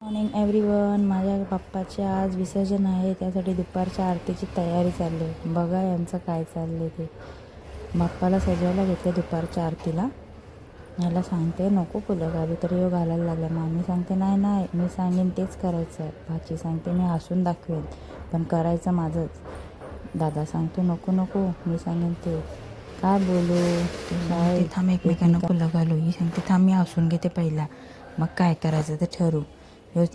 Morning everyone. माझ्या बाप्पाचे आज विसर्जन आहे, त्यासाठी दुपारच्या आरतीची तयारी चालली आहे. बघा यांचं काय चाललं ते. बाप्पाला सजवायला घेतले दुपारच्या आरतीला. याला सांगते नको फुलं घालू, तरी यो घालायला लागला. मामी सांगते नाही नाही, मी सांगेन तेच करायचं. भाची सांगते मी हसून दाखवेन, पण करायचं माझंच. दादा सांगतो नको नको, मी सांगेन ते. काय बोलू काय, थांब एकमेकांना फुलं घालू. ही सांगते थांब मी हसून घेते पहिला, मग काय करायचं ते ठरू.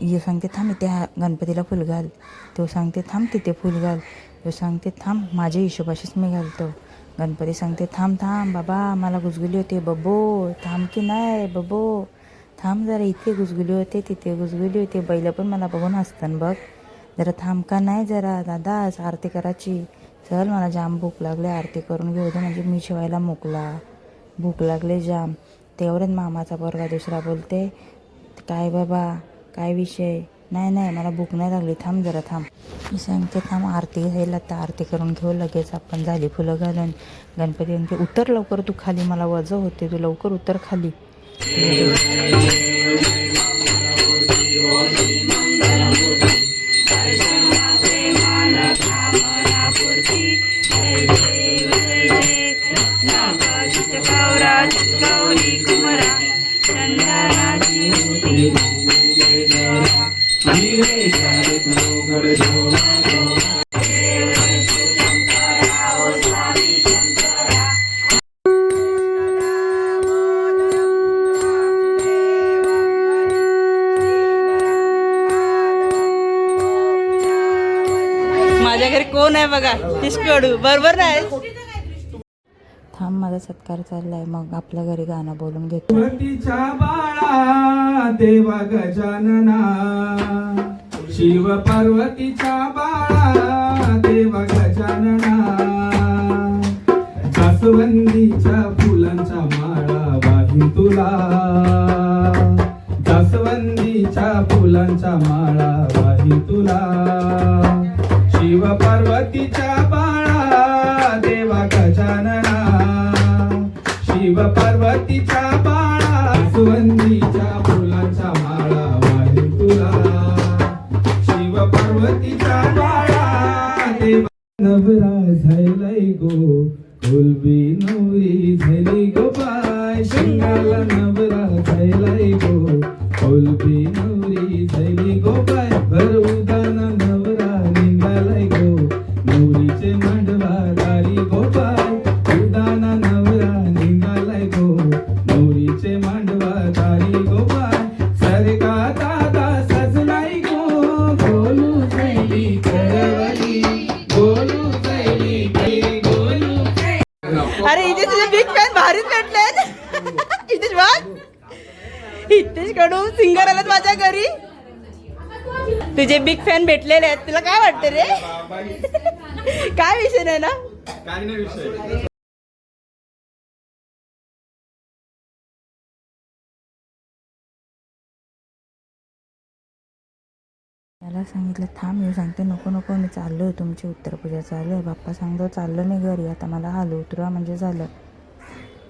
यो सांगते थांब त्या गणपतीला फुल घाल. तो सांगते थांब तिथे फुल घाल. तो सांगते थांब माझ्या हिशोबाशीच मी घालतो. गणपती सांगते थांब थांब बाबा, मला गुजगुली होते. बबो थांब की नाही बबो, थांब जरा, इथे गुजगुली होते तिथे गुजगुली होते. बैल पण मला बघून हसतं बघ. जरा थांब का नाही जरा दादा, आरती करायची. चल मला जाम भूक लागले, आरती करून घेऊ दे, म्हणजे मी शिवायला मोकला. भूक लागले जाम. तेवढ्यात मामाचा पोरगा दुसरा बोलते काय बाबा काय विषय. नाही नाही मला भूक नाही लागली, थांब जरा थांब. मी सांगते थांब आरती घ्यायला, तर आरती करून घेऊ लगेच आपण. झाली फुलं घालून. गणपती म्हणते उतर लवकर तू खाली, मला वजं होते, तू लवकर उतर खाली. माझ्या घरी कोण आहे बघा, तिसकडू बरोबर नाही. थांब माझा सत्कार चाललाय, मग आपल्या घरी गाणं बोलून घेतो. बाळा देवा गजानना, शिव पार्वतीच्या बाळा देवा गजानना. जास्वंदीच्या फुलांच्या माळा वाहीन तुला, जास्वंदीच्या फुलांच्या माळा वाहीन तुला. शिव पार्वतीच्या बाळा देवा गजानना, शिव पार्वतीच्या बाळा. जास्वंदीच्या फुलांच्या माळा वाहीन तुला, शिव पार्वतीच्या बाळा देवा. नवरा झायलाय गो कोलबी नवरी झाली गो बाय. शिंगाला नवरा झायलाय गो कोलबी नवरी झाली गो बाय. भर उदाना नवरा निघालाय गो, नवरीचे मांडवा दारी गो बाय. उदाना नवरा निघालाय गो, नवरीचे मांडवा दारी गो बाय. सरका दादा सजलाय गो, गोलू जायली करवली, गोलू जायली गोलू. अरे इथे तुझे बिग फॅन भारीच भेटले. इथेच बघ, इथेच कडून सिंगर आलात माझ्या घरी. तुझे बिग फॅन भेटलेले आहेत, तुला काय वाटतं रे? काय विषय नाही ना, काय नाही विषय. त्याला सांगितलं थांब. मी सांगते नको नको, मी चाललो आहे, तुमची उत्तरपूजा चालू आहे. बाप्पा सांगतो चाललं नाही घरी, आता मला हालू उतरवा म्हणजे झालं.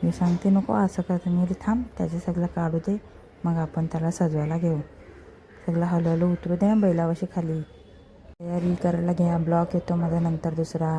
मी सांगते नको असं करते. मी थांब त्याचे सगळं काढू दे, मग आपण त्याला सजवायला घेऊ. सगळं हलवलं उतरू दे बैलावशी खाली. तयारी करायला घ्या. ब्लॉग येतो माझा नंतर दुसरा.